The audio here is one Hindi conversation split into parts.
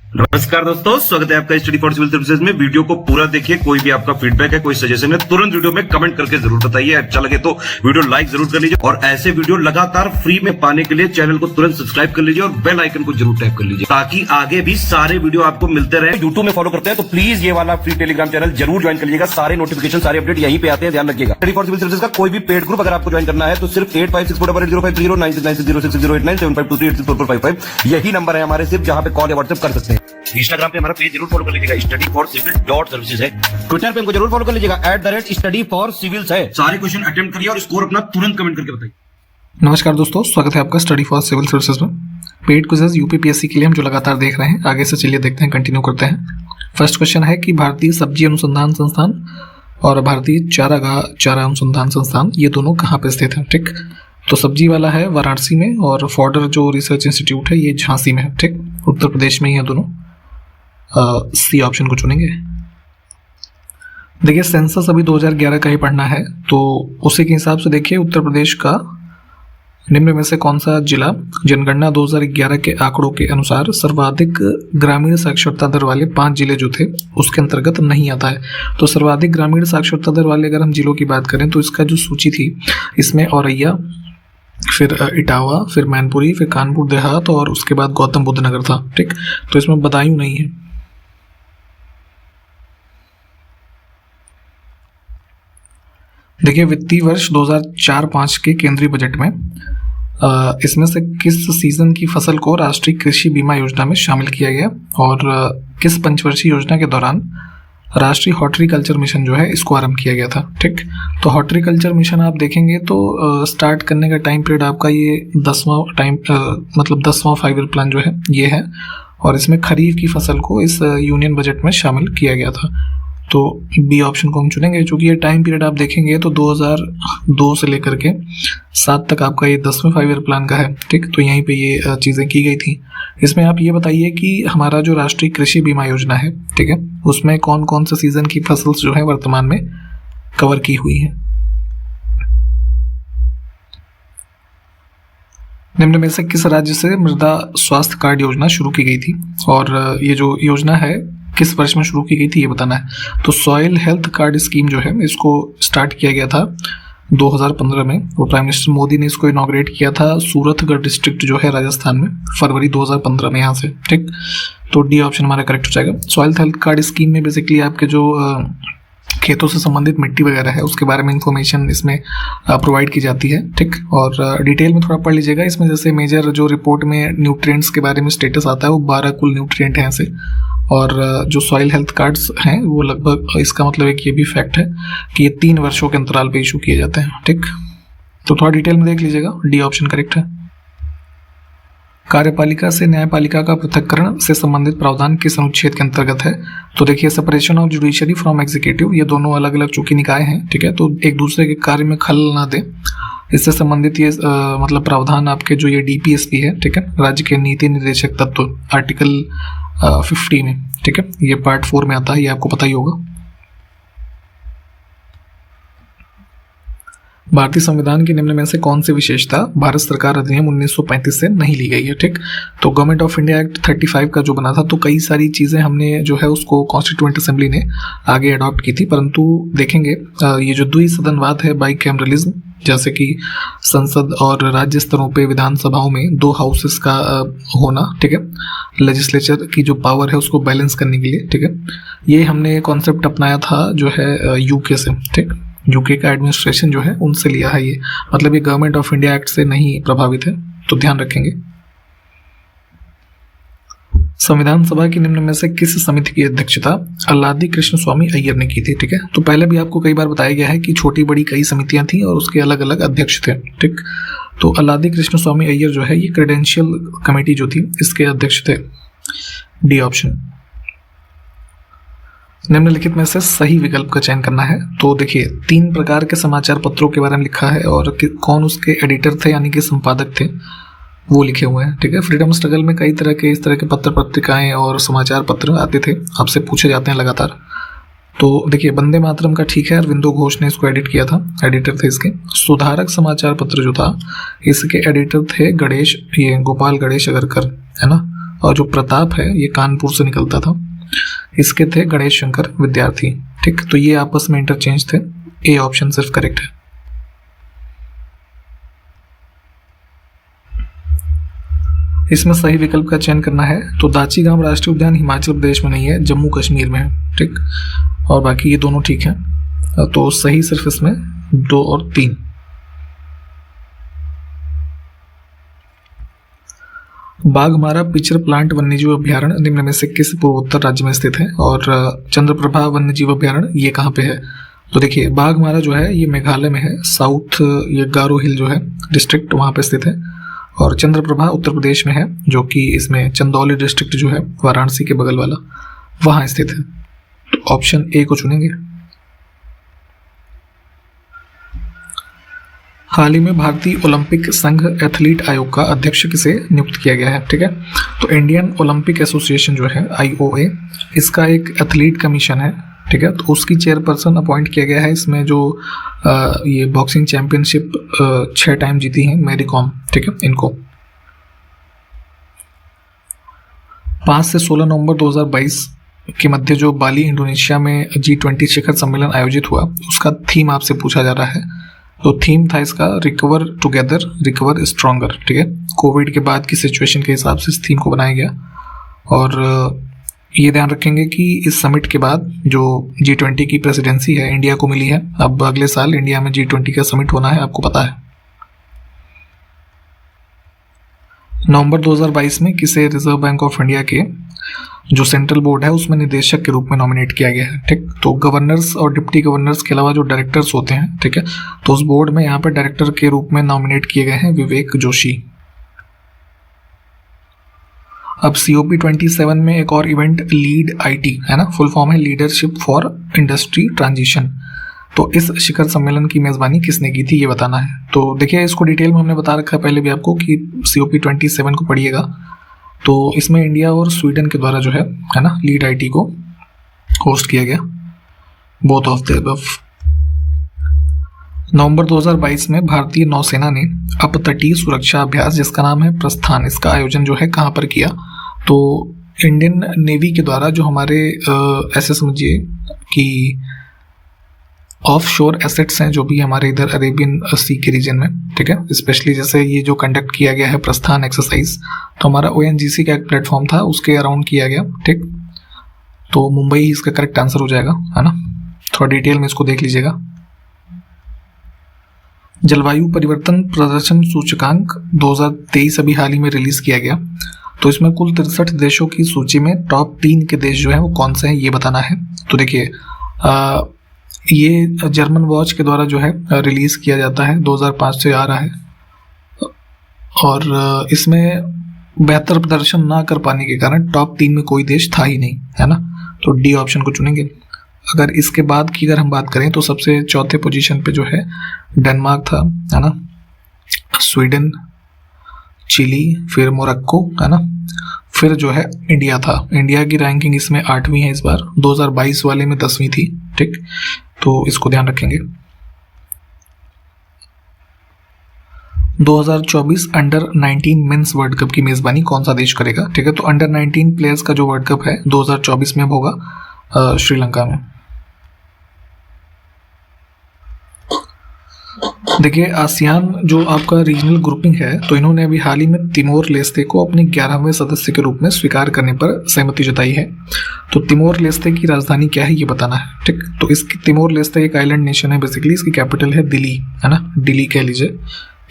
नमस्कार दोस्तों, स्वागत है आपका स्टडी फॉर सिविल सर्विसेज में। वीडियो को पूरा देखिए। कोई भी आपका फीडबैक है, कोई सजेशन है, तुरंत वीडियो में कमेंट करके जरूर बताइए। अच्छा लगे तो वीडियो लाइक जरूर कर लीजिए और ऐसे वीडियो लगातार फ्री में पाने के लिए चैनल को तुरंत सब्सक्राइब कर लीजिए और बेल आइकन को जरूर टैप कर लीजिए ताकि आगे भी सारे वीडियो आपको मिलते रहे। यूट्यूब में फॉलो करते हैं तो प्लीज ये वाला फ्री टेलीग्राम चैनल जरूर ज्वाइन कर लीजिएगा। सारे नोटिफिकेशन, सारे अपडेट यहीं पे आते हैं, ध्यान रखिएगा। स्टडी फॉर सिविल सर्विसेज का कोई भी पेड ग्रुप अगर आपको ज्वाइन करना है तो सिर्फ 856480560660897523864455 यही नंबर है हमारे, सिर्फ जहां पे कॉल या व्हाट्सएप कर सकते हैं। इंस्टाग्राम पे हमारा पेज जरूर फॉलो कर लीजिएगा, studyforcivil.services है। ट्विटर पे हमको जरूर फॉलो कर लीजिएगा, @studyforcivils है। सारे क्वेश्चन अटेम्प्ट करिए और स्कोर अपना तुरंत कमेंट करके बताइए। नमस्कार दोस्तों, स्वागत है आपका स्टडी फॉर सिविल सर्विसेज में। पेड क्विज़ेस यूपीपीएससी के लिए हम जो लगातार देख रहे हैं, आगे से चलिए देखते हैं, कंटिन्यू करते हैं। फर्स्ट क्वेश्चन है कि भारतीय सब्जी अनुसंधान संस्थान और भारतीय चारा अनुसंधान संस्थान ये दोनों कहाँ पे स्थित हैं। ठीक, तो सब्जी वाला है वाराणसी में और फॉर्डर जो रिसर्च इंस्टीट्यूट है ये झांसी में है। ठीक, उत्तर प्रदेश में ही है दोनों। सी ऑप्शन को चुनेंगे। देखिए, सेंसस अभी 2011 का ही पढ़ना है तो उसी के हिसाब से देखिए उत्तर प्रदेश का निम्न में से कौन सा जिला जनगणना 2011 के आंकड़ों के अनुसार सर्वाधिक ग्रामीण साक्षरता दर वाले 5 जिले जो थे उसके अंतर्गत नहीं आता है। तो सर्वाधिक ग्रामीण साक्षरता दर वाले अगर हम जिलों की बात करें तो इसका जो सूची थी इसमें औरैया, फिर इटावा, फिर मैनपुरी, फिर कानपुर देहात और उसके बाद गौतम बुद्ध नगर था। ठीक, तो इसमें बदायूं नहीं है। देखिए, वित्तीय वर्ष 2004-05 के केंद्रीय बजट में इसमें से किस सीजन की फसल को राष्ट्रीय कृषि बीमा योजना में शामिल किया गया और किस पंचवर्षीय योजना के दौरान राष्ट्रीय हॉर्टिकल्चर मिशन जो है इसको आरंभ किया गया था। ठीक, तो हॉर्टिकल्चर मिशन आप देखेंगे तो स्टार्ट करने का टाइम पीरियड आपका ये 10वां टाइम मतलब 10वां 5 ईयर प्लान जो है ये है और इसमें खरीफ की फसल को इस यूनियन बजट में शामिल किया गया था। तो बी ऑप्शन को हम चुनेंगे। चूँकि ये टाइम पीरियड आप देखेंगे तो 2002 से लेकर के 7 तक आपका ये 10वें 5 ईयर प्लान का है। ठीक, तो यहीं पे ये चीज़ें की गई थी। इसमें आप ये बताइए कि हमारा जो राष्ट्रीय कृषि बीमा योजना है, ठीक है, उसमें कौन कौन से सीजन की फसल जो है वर्तमान में कवर की हुई है। निम्न में से किस राज्य से मृदा स्वास्थ्य कार्ड योजना शुरू की गई थी और ये जो योजना है किस वर्ष में शुरू की गई थी ये बताना है। तो सॉइल हेल्थ कार्ड स्कीम जो है इसको स्टार्ट किया गया था 2015 में और प्राइम मिनिस्टर मोदी ने इसको इनॉग्रेट किया था सूरतगढ़ डिस्ट्रिक्ट जो है राजस्थान में फरवरी 2015 में यहाँ से। ठीक, तो डी ऑप्शन हमारा करेक्ट हो जाएगा। सॉइल हेल्थ कार्ड स्कीम में बेसिकली आपके जो खेतों से संबंधित मिट्टी वगैरह है उसके बारे में इंफॉर्मेशन इसमें प्रोवाइड की जाती है। ठीक, और डिटेल में थोड़ा पढ़ लीजिएगा। इसमें जैसे मेजर जो रिपोर्ट में न्यूट्रिएंट्स के बारे में स्टेटस आता है वो 12 कुल न्यूट्रिएंट हैं ऐसे, और जो सॉइल हेल्थ कार्ड्स हैं वो लगभग, इसका मतलब एक ये भी फैक्ट है कि ये 3 वर्षों के अंतराल पे इशू किए जाते हैं। ठीक, तो थोड़ा डिटेल में देख लीजिएगा। डी ऑप्शन करेक्ट है। कार्यपालिका से न्यायपालिका का पृथक्करण से संबंधित प्रावधान किस अनुच्छेद के अंतर्गत है। तो देखिए, separation of judiciary from executive, ये दोनों अलग अलग चूंकि निकाय हैं, ठीक है, तो एक दूसरे के कार्य में खलल ना दे, इससे संबंधित ये मतलब प्रावधान आपके जो ये डीपीएसपी है, ठीक है, राज्य के नीति निर्देशक तत्व आर्टिकल 50 में, ठीक है, ये पार्ट 4 में आता है, ये आपको पता ही होगा। भारतीय संविधान की निम्न में से कौन सी विशेषता भारत सरकार अधिनियम 1935 से नहीं ली गई है। ठीक, तो गवर्नमेंट ऑफ इंडिया एक्ट 35 का जो बना था तो कई सारी चीज़ें हमने जो है उसको कॉन्स्टिट्यूएंट असेंबली ने आगे अडॉप्ट की थी, परंतु देखेंगे ये जो द्विसदनवाद है, बाइकैमरलिज्म, जैसे कि संसद और राज्य स्तरों पे विधानसभाओं में 2 हाउसेस का होना, ठीक है, लेजिस्लेचर की जो पावर है उसको बैलेंस करने के लिए, ठीक है, ये हमने कॉन्सेप्ट अपनाया था जो है यूके से। ठीक, यूके का एडमिनिस्ट्रेशन जो है उनसे लिया है ये, मतलब ये गवर्नमेंट ऑफ इंडिया एक्ट से नहीं प्रभावित है, तो ध्यान रखेंगे। संविधान सभा की निम्न में से किस समिति की अध्यक्षता अल्लादी कृष्ण स्वामी अय्यर ने की थी। ठीक है, तो पहले भी आपको कई बार बताया गया है कि छोटी बड़ी कई समितियां थी और उसके अलग अलग अध्यक्ष थे। ठीक, तो अल्लादी कृष्ण स्वामी अय्यर जो है ये क्रेडेंशियल कमेटी जो थी इसके अध्यक्ष थे। D option. निम्नलिखित में से सही विकल्प का चयन करना है। तो देखिए, 3 प्रकार के समाचार पत्रों के बारे में लिखा है और कौन उसके एडिटर थे यानी कि संपादक थे वो लिखे हुए हैं। ठीक है, फ्रीडम स्ट्रगल में कई तरह के इस तरह के पत्र पत्रिकाएं और समाचार पत्र आते थे, आपसे पूछे जाते हैं लगातार। तो देखिए, वंदे मातरम का ठीक है, अरविंदो घोष ने इसको एडिट किया था, एडिटर थे इसके। सुधारक समाचार पत्र जो था इसके एडिटर थे गोपाल गणेश अगरकर, है ना। और जो प्रताप है ये कानपुर से निकलता था। इसके थे गणेश शंकर विद्यार्थी। ठीक, तो ये आपस में इंटरचेंज थे। ए ऑप्शन सिर्फ करेक्ट है। इसमें सही विकल्प का चयन करना है। तो दाची गांव राष्ट्रीय उद्यान हिमाचल प्रदेश में नहीं है, जम्मू कश्मीर में है। ठीक, और बाकी ये दोनों ठीक हैं। तो सही सिर्फ इसमें 2 और 3। बाघमारा पिक्चर प्लांट वन्यजीव अभ्यारण्य निम्न में से किस पूर्वोत्तर राज्य में स्थित है? और चंद्रप्रभा वन्यजीव अभ्यारण्य ये कहाँ पे है? तो देखिए, बाघमारा जो है ये मेघालय में है, साउथ ये गारो हिल जो है डिस्ट्रिक्ट वहाँ पे स्थित है। और चंद्रप्रभा उत्तर प्रदेश में है, जो कि इसमें चंदौली डिस्ट्रिक्ट जो है वाराणसी के बगल वाला वहाँ स्थित है। तो ऑप्शन ए को चुनेंगे। हाल ही में भारतीय ओलंपिक संघ एथलीट आयोग का अध्यक्ष किसे नियुक्त किया गया है? ठीक है, तो इंडियन ओलंपिक एसोसिएशन जो है IOA, इसका एक एथलीट कमीशन है। ठीक है, तो उसकी चेयरपर्सन अपॉइंट किया गया है। इसमें जो ये बॉक्सिंग चैंपियनशिप 6 टाइम जीती हैं मैरी कॉम। ठीक है, इनको 5 से 16 नवंबर 2022 के मध्य जो बाली इंडोनेशिया में G20 शिखर सम्मेलन आयोजित हुआ, उसका थीम आपसे पूछा जा रहा है। तो थीम था इसका रिकवर टुगेदर रिकवर स्ट्रॉन्गर। ठीक है, कोविड के बाद की सिचुएशन के हिसाब से इस थीम को बनाया गया। और ये ध्यान रखेंगे कि इस समिट के बाद जो G20 की प्रेसिडेंसी है इंडिया को मिली है। अब अगले साल इंडिया में G20 का समिट होना है, आपको पता है। नवंबर 2022 में किसे रिजर्व बैंक ऑफ इंडिया के जो सेंट्रल बोर्ड है उसमें निदेशक के रूप में नॉमिनेट किया गया है। ठीक, तो गवर्नर्स और डिप्टी गवर्नर्स के अलावा जो डायरेक्टर्स होते हैं, ठीक है, तो उस बोर्ड में यहाँ पर डायरेक्टर के रूप में नॉमिनेट किए गए हैं विवेक जोशी। अब COP27 में एक और इवेंट लीड IT है ना, फुल फॉर्म है लीडरशिप फॉर इंडस्ट्री ट्रांजिशन। तो इस शिखर सम्मेलन की मेजबानी किसने की थी ये बताना है। तो देखिए, इसको डिटेल में हमने बता रखा है पहले भी आपको कि COP27 को पढ़िएगा। तो इसमें इंडिया और स्वीडन के द्वारा जो है ना लीड IT को होस्ट किया गया, बोथ ऑफ द अबव। नवंबर 2022 में भारतीय नौसेना ने अपतटीय सुरक्षा अभ्यास जिसका नाम है प्रस्थान, इसका आयोजन जो है कहाँ पर किया? तो इंडियन नेवी के द्वारा जो हमारे ऐसे समझिए कि ऑफ शोर एसेट्स हैं जो भी हमारे इधर अरेबियन सी के रीजन में, ठीक है, स्पेशली जैसे ये जो कंडक्ट किया गया है प्रस्थान एक्सरसाइज, तो हमारा ONGC का एक प्लेटफॉर्म था, उसके अराउंड किया गया। ठीक, तो मुंबई ही इसका करेक्ट आंसर हो जाएगा, है ना। थोड़ा डिटेल में इसको देख लीजिएगा। जलवायु परिवर्तन प्रदर्शन सूचकांक 2023 अभी हाल ही में रिलीज किया गया। तो इसमें कुल 63 देशों की सूची में टॉप 3 के देश जो है वो कौन से हैं ये बताना है। तो देखिए, ये जर्मन वॉच के द्वारा जो है रिलीज किया जाता है, 2005 से आ रहा है। और इसमें बेहतर प्रदर्शन ना कर पाने के कारण टॉप 3 में कोई देश था ही नहीं, है ना। तो डी ऑप्शन को चुनेंगे। अगर इसके बाद की अगर हम बात करें तो सबसे चौथे पोजीशन पे जो है डेनमार्क था, है ना, स्वीडन, चिली, फिर मोरक्को, है ना, फिर जो है इंडिया था। इंडिया की रैंकिंग इसमें 8वीं है इस बार, 2022 वाले में 10वीं थी। ठीक, तो इसको ध्यान रखेंगे। 2024 अंडर 19 मेंस वर्ल्ड कप की मेजबानी कौन सा देश करेगा? ठीक है, तो अंडर 19 प्लेयर्स का जो वर्ल्ड कप है 2024 में होगा श्रीलंका में। देखिए, आसियान जो आपका रीजनल ग्रुपिंग है, तो इन्होंने अभी हाल ही में तिमोर लेस्ते को अपने 11वें सदस्य के रूप में स्वीकार करने पर सहमति जताई है। तो तिमोर लेस्ते की राजधानी क्या है ये बताना है। ठीक, तो इसकी तिमोर लेस्ते एक आइलैंड नेशन है बेसिकली, इसकी कैपिटल है दिल्ली, है ना, दिल्ली कह लीजिए,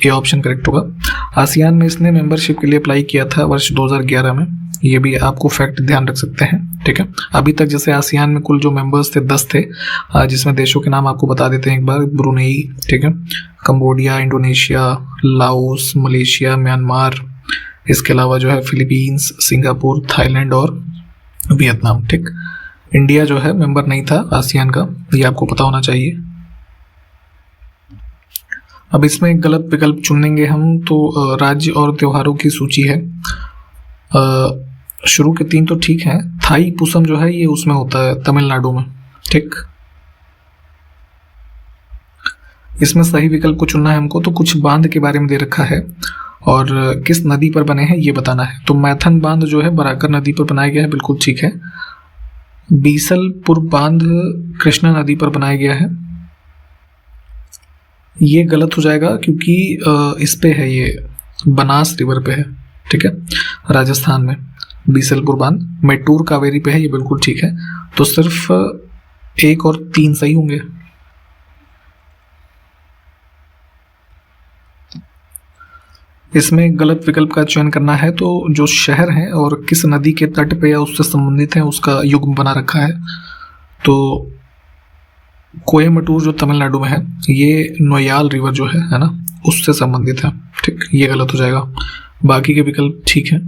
ये ऑप्शन करेक्ट होगा। आसियान में इसने मेंबरशिप के लिए अप्लाई किया था वर्ष 2011 में, ये भी आपको फैक्ट ध्यान रख सकते हैं। ठीक है, अभी तक जैसे आसियान में कुल जो मेंबर्स थे 10 थे, जिसमें देशों के नाम आपको बता देते हैं एक बार। ब्रुनेई, ठीक है, Cambodia, Indonesia, Laos, Malaysia, Myanmar, इसके अलावा जो है फिलीपींस, सिंगापुर, थाईलैंड और वियतनाम। ठीक, इंडिया जो है मेंबर नहीं था आसियान का, ये आपको पता होना चाहिए। अब इसमें एक गलत विकल्प चुनेंगे हम, तो राज्य और त्योहारों की सूची है। शुरू के 3 तो ठीक हैं। थाई पुसम जो है ये उसमें होता है तमिलनाडु में। ठीक, इसमें सही विकल्प को चुनना है हमको। तो कुछ बांध के बारे में दे रखा है, और किस नदी पर बने हैं ये बताना है। तो मैथन बांध जो है बराकर नदी पर बनाया गया है, बिल्कुल ठीक है। बीसलपुर बांध कृष्णा नदी पर बनाया गया है, ये गलत हो जाएगा क्योंकि इस पे है, ये बनास रिवर पे है, ठीक है, राजस्थान में बीसलपुर बांध। मेट्टूर कावेरी पे है, ये बिल्कुल ठीक है। तो सिर्फ 1 और 3 सही होंगे। इसमें गलत विकल्प का चयन करना है, तो जो शहर हैं और किस नदी के तट पे या उससे संबंधित हैं उसका युग्म बना रखा है। तो कोयम्बटूर जो तमिलनाडु में है, ये नोयाल रिवर जो है ना, उससे संबंधित है, ठीक, ये गलत हो जाएगा। बाकी के विकल्प ठीक है।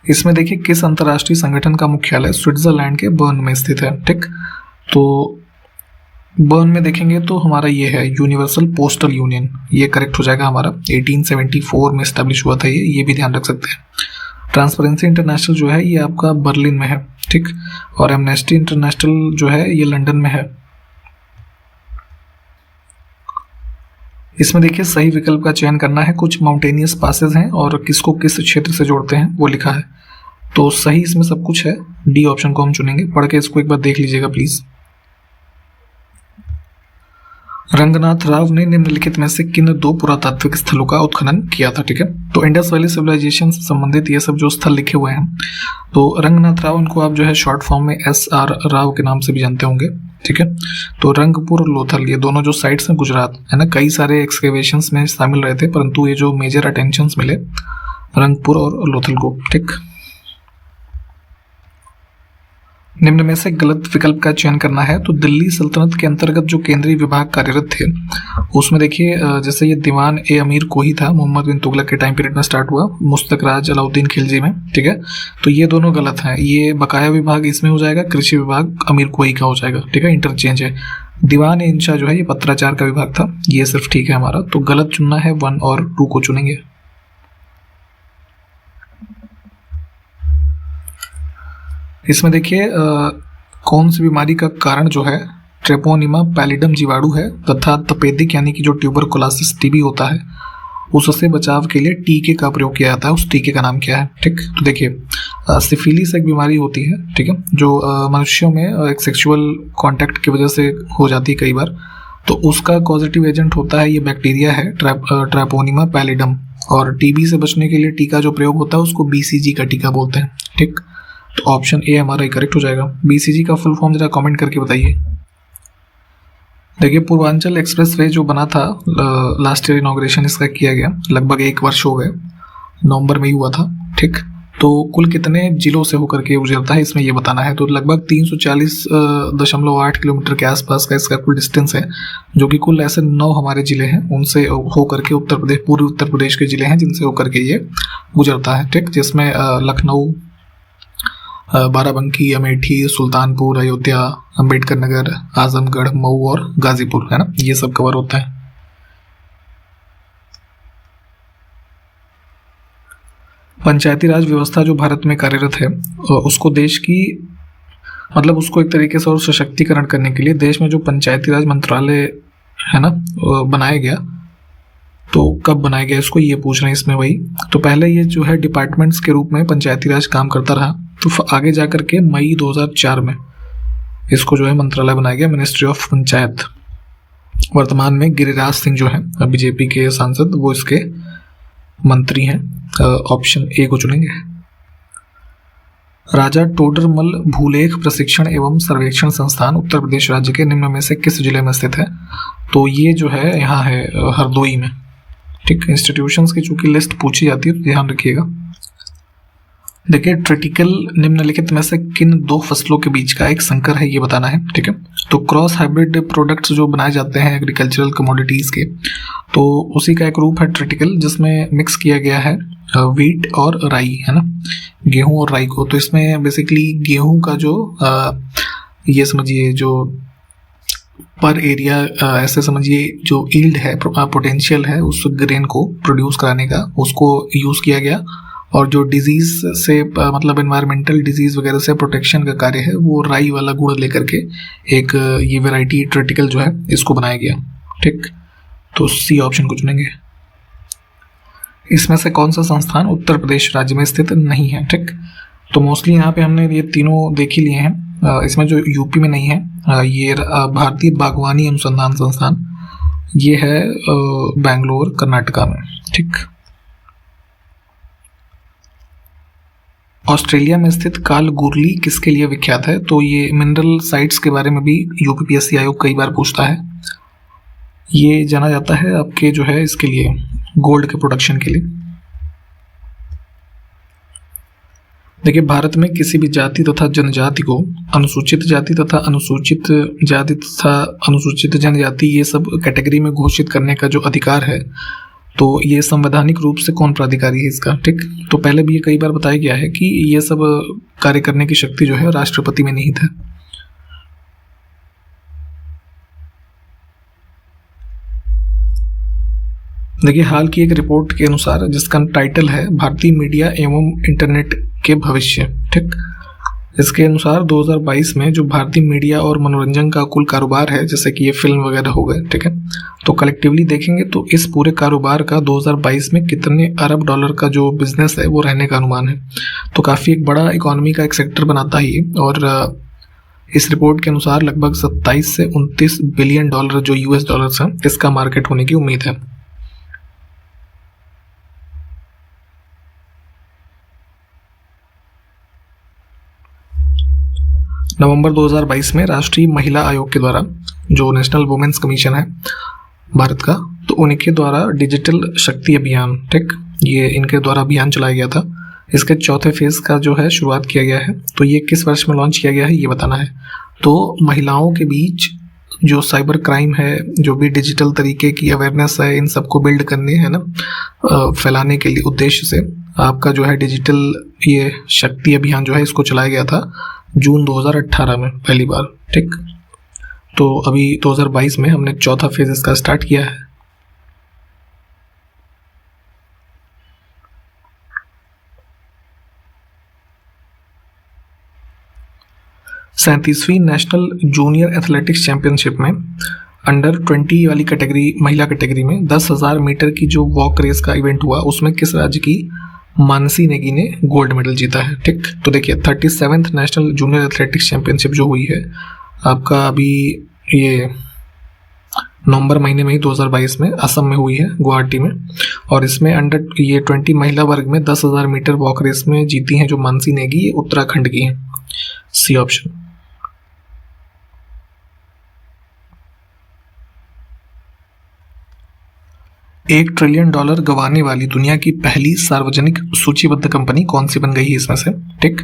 इसमें देखिए किस अंतर्राष्ट्रीय संगठन का मुख्यालय स्विट्जरलैंड के बर्न में स्थित है, ठीक। तो बर्न में देखेंगे तो हमारा ये है यूनिवर्सल पोस्टल यूनियन, ये करेक्ट हो जाएगा हमारा। 1874 में स्टैब्लिश हुआ था ये भी ध्यान रख सकते हैं। ट्रांसपेरेंसी इंटरनेशनल जो है ये आपका बर्लिन में है, ठीक, और एमनेस्टी इंटरनेशनल जो है ये लंदन में है। इसमें देखिए सही विकल्प का चयन करना है। कुछ माउंटेनियस पासेस हैं और किसको किस क्षेत्र से जोड़ते हैं वो लिखा है। तो सही इसमें सब कुछ है, डी ऑप्शन को हम चुनेंगे। पढ़ के इसको एक बार देख लीजिएगा प्लीज। रंगनाथ राव ने निम्नलिखित में से किन 2 पुरातात्विक स्थलों का उत्खनन किया था, ठीक है। तो इंडस वैली सिविलाइजेशन से संबंधित ये सब जो स्थल लिखे हुए हैं, तो रंगनाथ राव, इनको आप जो है शॉर्ट फॉर्म में SR राव के नाम से भी जानते होंगे, ठीक है। तो रंगपुर और लोथल, ये दोनों जो साइट्स हैं गुजरात है ना, कई सारे एक्सकेवेशंस में शामिल रहे थे, परंतु ये जो मेजर अटेंशन मिले रंगपुर और लोथल को, ठीक। निम्न में से गलत विकल्प का चयन करना है। तो दिल्ली सल्तनत के अंतर्गत जो केंद्रीय विभाग कार्यरत थे उसमें देखिए जैसे ये दीवान ए अमीर कोही था, मोहम्मद बिन तुगलक के टाइम पीरियड में स्टार्ट हुआ, मुस्तक राज अलाउद्दीन खिलजी में, ठीक है। तो ये दोनों गलत हैं, ये बकाया विभाग इसमें हो जाएगा, कृषि विभाग अमीर कोही का हो जाएगा, ठीक है, इंटरचेंज है। दीवान ए इंशा जो है ये पत्राचार का विभाग था, ये सिर्फ ठीक है हमारा। तो गलत चुनना है, 1 और 2 को चुनेंगे। इसमें देखिए कौन सी बीमारी का कारण जो है ट्रेपोनिमा पैलिडम जीवाणु है तथा तपेदिक यानी कि जो ट्यूबरकुलोसिस टीबी होता है उससे बचाव के लिए टीके का प्रयोग किया जाता है। उस टीके का नाम क्या है, ठीक। तो देखिए सिफिलिस एक बीमारी होती है, ठीक है, जो मनुष्यों में एक सेक्सुअल कांटेक्ट की वजह से हो जाती है कई बार। तो उसका पॉजिटिव एजेंट होता है ये बैक्टीरिया है ट्रेपोनिमा पैलिडम, और टीबी से बचने के लिए टीका जो प्रयोग होता है उसको BCG का टीका बोलते हैं, ठीक। तो ऑप्शन ए हमारा ही करेक्ट हो जाएगा। BCG का फुल फॉर्म जरा कमेंट करके बताइए। देखिए पूर्वांचल एक्सप्रेस वे जो बना था, लास्ट ईयर इनॉग्रेशन इसका किया गया, लगभग 1 वर्ष हो गए, नवंबर में ही हुआ था, ठीक। तो कुल कितने जिलों से होकर के गुजरता है इसमें ये बताना है। तो लगभग 340.8 किलोमीटर के आसपास का इसका कुल डिस्टेंस है, जो कि कुल ऐसे 9 हमारे जिले हैं उनसे होकर के उत्तर प्रदेश, पूर्वी उत्तर प्रदेश के जिले हैं जिनसे होकर के ये गुजरता है, ठीक। जिसमें लखनऊ, बाराबंकी, अमेठी, सुल्तानपुर, अयोध्या, अंबेडकर नगर, आजमगढ़, मऊ और गाजीपुर, है ना, ये सब कवर होता है। पंचायती राज व्यवस्था जो भारत में कार्यरत है उसको देश की, मतलब उसको एक तरीके से और सशक्तिकरण करने के लिए देश में जो पंचायती राज मंत्रालय है ना बनाया गया। तो कब बनाया गया इसको ये पूछ रहे हैं इसमें वही। तो पहले ये जो है डिपार्टमेंट्स के रूप में पंचायती राज काम करता रहा, तो आगे जाकर के मई 2004 में इसको जो है मंत्रालय बनाया गया, मिनिस्ट्री ऑफ पंचायत। वर्तमान में गिरिराज सिंह जो है बीजेपी के सांसद, वो इसके मंत्री हैं। ऑप्शन ए को चुनेंगे। राजा टोडरमल भूलेख प्रशिक्षण एवं सर्वेक्षण संस्थान उत्तर प्रदेश राज्य के निम्न में से किस जिले में स्थित है? तो ये जो है यहाँ है हरदोई में, ठीक। इंस्टीट्यूशंस की चूंकि लिस्ट पूछी जाती है तो ध्यान रखिएगा। देखिए ट्रिटिकल निम्नलिखित में से किन 2 फसलों के बीच का एक संकर है ये बताना है, ठीक है। तो क्रॉस हाइब्रिड प्रोडक्ट्स जो बनाए जाते हैं एग्रीकल्चरल कमोडिटीज के, तो उसी का एक रूप है ट्रिटिकल, जिसमें मिक्स किया गया है व्हीट और राई, है ना, गेहूं और राई को। तो इसमें बेसिकली गेहूं का जो ये समझिए जो पर एरिया ऐसे समझिए जो यील्ड है, पोटेंशियल है उस ग्रेन को प्रोड्यूस कराने का, उसको यूज़ किया गया। और जो डिजीज से मतलब एनवायरमेंटल डिजीज वगैरह से प्रोटेक्शन का कार्य है वो राई वाला गुड़ लेकर के एक ये वैरायटी ट्रिटिकल जो है इसको बनाया गया, ठीक। तो सी ऑप्शन को चुनेंगे। इसमें से कौन सा संस्थान उत्तर प्रदेश राज्य में स्थित नहीं है? ठीक, तो मोस्टली यहाँ पे हमने ये तीनों देख ही लिए हैं। इसमें जो यूपी में नहीं है, ये भारतीय बागवानी अनुसंधान संस्थान, ये है बेंगलोर कर्नाटका में। ठीक, ऑस्ट्रेलिया में स्थित कालगुरली किसके लिए विख्यात है? तो ये मिनरल साइट्स के बारे में भी यूपीपीएससी आयोग कई बार पूछता है। ये जाना जाता है आपके जो है इसके लिए, गोल्ड के प्रोडक्शन के लिए। देखिए, भारत में किसी भी जाति तथा जनजाति को अनुसूचित जाति तथा अनुसूचित जाति तथा अनुसूचित जनजाति ये सब कैटेगरी में घोषित करने का जो अधिकार है, तो ये संवैधानिक रूप से कौन प्राधिकारी है इसका? ठीक, तो पहले भी ये कई बार बताया गया है कि ये सब कार्य करने की शक्ति जो है राष्ट्रपति में निहित है। देखिए, हाल की एक रिपोर्ट के अनुसार, जिसका टाइटल है भारतीय मीडिया एवं इंटरनेट के भविष्य, ठीक, इसके अनुसार 2022 में जो भारतीय मीडिया और मनोरंजन का कुल कारोबार है, जैसे कि ये फिल्म वगैरह हो गए, ठीक है, तो कलेक्टिवली देखेंगे तो इस पूरे कारोबार का 2022 में कितने अरब डॉलर का जो बिजनेस है वो रहने का अनुमान है। तो काफ़ी एक बड़ा इकोनॉमी का एक सेक्टर बनाता ही है। और इस रिपोर्ट के अनुसार लगभग 27 से 29 बिलियन डॉलर जो यूएस डॉलर्स हैं, इसका मार्केट होने की उम्मीद है। नवंबर 2022 में राष्ट्रीय महिला आयोग के द्वारा, जो नेशनल वुमेन्स कमीशन है भारत का, तो उनके द्वारा डिजिटल शक्ति अभियान, ठीक, ये इनके द्वारा अभियान चलाया गया था। इसके चौथे फेज का जो है शुरुआत किया गया है। तो ये किस वर्ष में लॉन्च किया गया है ये बताना है। तो महिलाओं के बीच जो साइबर क्राइम है, जो भी डिजिटल तरीके की अवेयरनेस है, इन सबको बिल्ड करने है ना, फैलाने के लिए उद्देश्य से आपका जो है डिजिटल ये शक्ति अभियान जो है इसको चलाया गया था जून 2018 में पहली बार। ठीक, तो अभी 2022 में हमने चौथा फेज इसका स्टार्ट किया है। सैंतीसवीं नेशनल जूनियर एथलेटिक्स चैंपियनशिप में अंडर 20 वाली कैटेगरी, महिला कैटेगरी में 10,000 मीटर की जो वॉक रेस का इवेंट हुआ, उसमें किस राज्य की मानसी नेगी ने गोल्ड मेडल जीता है। ठीक, तो देखिए 37th national junior athletics championship जो हुई है आपका अभी ये नवंबर महीने में ही 2022 में असम में हुई है, गुवाहाटी में। और इसमें अंडर ये 20 महिला वर्ग में 10,000 मीटर वॉक रेस में जीती हैं जो मानसी नेगी, ये उत्तराखंड की है। C option. $1 ट्रिलियन गंवाने वाली दुनिया की पहली सार्वजनिक सूचीबद्ध कंपनी कौन सी बन गई है इसमें से। ठीक,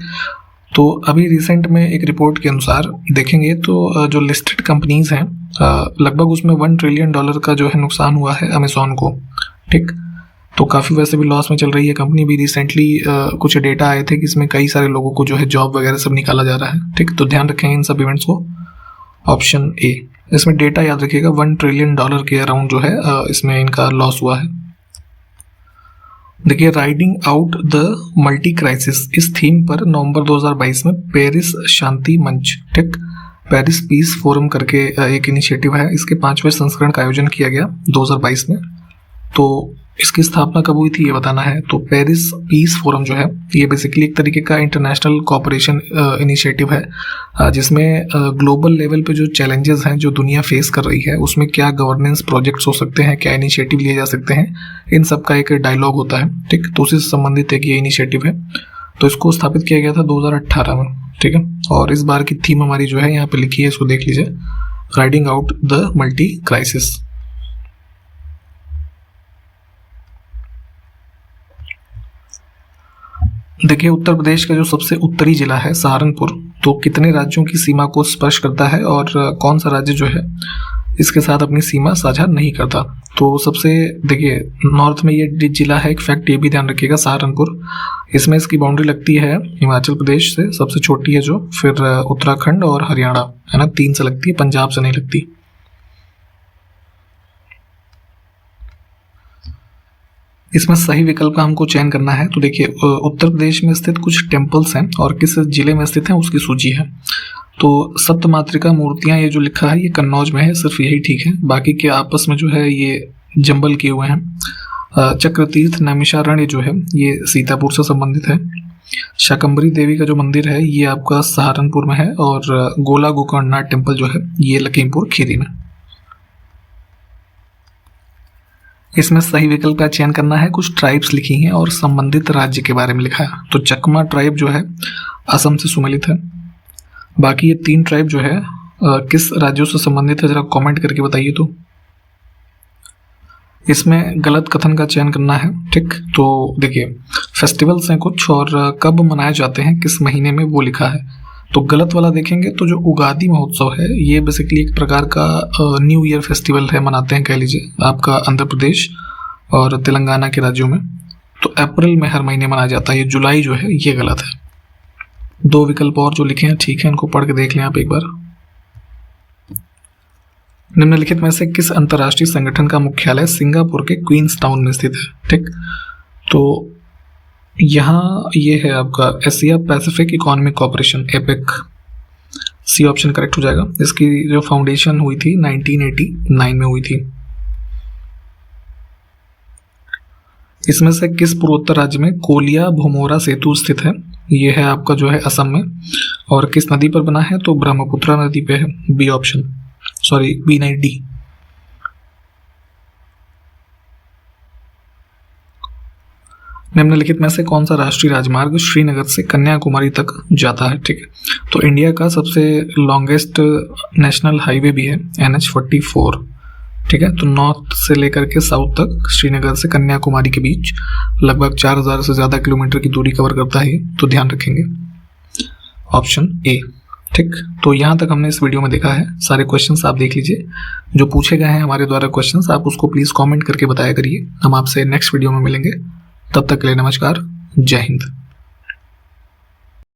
तो अभी रिसेंट में एक रिपोर्ट के अनुसार देखेंगे तो जो लिस्टेड कंपनीज हैं लगभग उसमें $1 ट्रिलियन का जो है नुकसान हुआ है अमेज़ॉन को। ठीक, तो काफ़ी वैसे भी लॉस में चल रही है कंपनी। भी रिसेंटली कुछ डेटा आए थे कि इसमें कई सारे लोगों को जो है जॉब वगैरह सब निकाला जा रहा है। ठीक, तो ध्यान रखेंगे इन सब इवेंट्स को। ऑप्शन ए, इसमें डेटा याद रखिएगा, $1 ट्रिलियन के अराउंड जो है इसमें इनका लॉस हुआ है। देखिए, riding out the multi crisis, इस थीम पर नवंबर 2022 में पेरिस शांति मंच, ठीक, पेरिस पीस फोरम करके एक इनिशिएटिव है, इसके 5वें संस्करण का आयोजन किया गया 2022 में। तो इसकी स्थापना कब हुई थी ये बताना है। तो पेरिस पीस फोरम जो है ये बेसिकली एक तरीके का इंटरनेशनल कोऑपरेशन इनिशिएटिव है, जिसमें ग्लोबल लेवल पे जो चैलेंजेस हैं जो दुनिया फेस कर रही है उसमें क्या गवर्नेंस प्रोजेक्ट्स हो सकते हैं, क्या इनिशिएटिव लिए जा सकते हैं, इन सब का एक डायलॉग होता है। ठीक, तो उसी से संबंधित एक ये इनिशिएटिव है। तो इसको स्थापित किया गया था 2018 में। ठीक है, और इस बार की थीम हमारी जो है यहाँ पे लिखी है, इसको देख लीजिए, riding out the multi crisis. देखिए, उत्तर प्रदेश का जो सबसे उत्तरी जिला है सहारनपुर, तो कितने राज्यों की सीमा को स्पर्श करता है और कौन सा राज्य जो है इसके साथ अपनी सीमा साझा नहीं करता। तो सबसे देखिए नॉर्थ में ये जिला है, एक फैक्ट ये भी ध्यान रखिएगा, सहारनपुर, इसमें इसकी बाउंड्री लगती है हिमाचल प्रदेश से, सबसे छोटी है जो, फिर उत्तराखंड और हरियाणा है ना, 3 से लगती है, पंजाब से नहीं लगती। इसमें सही विकल्प का हमको चयन करना है। तो देखिए, उत्तर प्रदेश में स्थित कुछ टेम्पल्स हैं और किस जिले में स्थित हैं उसकी सूची है। तो सप्त मातृका मूर्तियां ये जो लिखा है ये कन्नौज में है, सिर्फ यही ठीक है, बाकी के आपस में जो है ये जंबल किए हुए हैं। चक्रतीर्थ नैमिषारण्य जो है ये सीतापुर से संबंधित है। शाकंभरी देवी का जो मंदिर है ये आपका सहारनपुर में है, और गोला गोकर्णनाथ टेम्पल जो है ये लखीमपुर खीरी में। इसमें सही विकल्प का चयन करना है। कुछ ट्राइब्स लिखी हैं और संबंधित राज्य के बारे में लिखा है। तो चकमा ट्राइब जो है असम से सुमेलित है। बाकी ये 3 ट्राइब जो है किस राज्यों से संबंधित है जरा कमेंट करके बताइए। तो इसमें गलत कथन का चयन करना है, ठीक। तो देखिए फेस्टिवल्स हैं कुछ, और कब मनाए जाते हैं किस महीने में वो लिखा है। तो गलत वाला देखेंगे तो जो उगादी महोत्सव है ये बेसिकली एक प्रकार का न्यू ईयर फेस्टिवल है, मनाते हैं कह लीजिए आपका आंध्र प्रदेश और तेलंगाना के राज्यों में। तो अप्रैल में हर महीने मनाया जाता है। ये जुलाई जो है ये गलत है। 2 विकल्प और जो लिखे हैं ठीक है, इनको पढ़ के देख लें आप एक बार। निम्नलिखित में से किस अंतर्राष्ट्रीय संगठन का मुख्यालय सिंगापुर के क्वींस टाउन में स्थित है, ठीक। तो यहाँ ये है आपका Asia Pacific economic corporation, APEC. C option correct हो जाएगा। इसकी जो फाउंडेशन हुई थी 1989 में हुई थी। इसमें से किस पूर्वोत्तर राज्य में कोलिया भोमोरा सेतु स्थित है? ये है आपका जो है असम में। और किस नदी पर बना है? तो ब्रह्मपुत्रा नदी पे है। बी ऑप्शन, सॉरी बी नहीं डी। निम्नलिखित में से कौन सा राष्ट्रीय राजमार्ग श्रीनगर से कन्याकुमारी तक जाता है, ठीक है। तो इंडिया का सबसे लॉन्गेस्ट नेशनल हाईवे भी है NH-44, ठीक है। तो नॉर्थ से लेकर के साउथ तक श्रीनगर से कन्याकुमारी के बीच लगभग 4000 से ज़्यादा किलोमीटर की दूरी कवर करता है, तो ध्यान रखेंगे ऑप्शन ए, ठीक। तो यहाँ तक हमने इस वीडियो में देखा है। सारे क्वेश्चंस आप देख लीजिए, जो पूछे गए हैं हमारे द्वारा क्वेश्चंस आप उसको प्लीज़ कमेंट करके बताया करिए। हम आपसे नेक्स्ट वीडियो में मिलेंगे, तब तक के लिए नमस्कार, जय हिंद।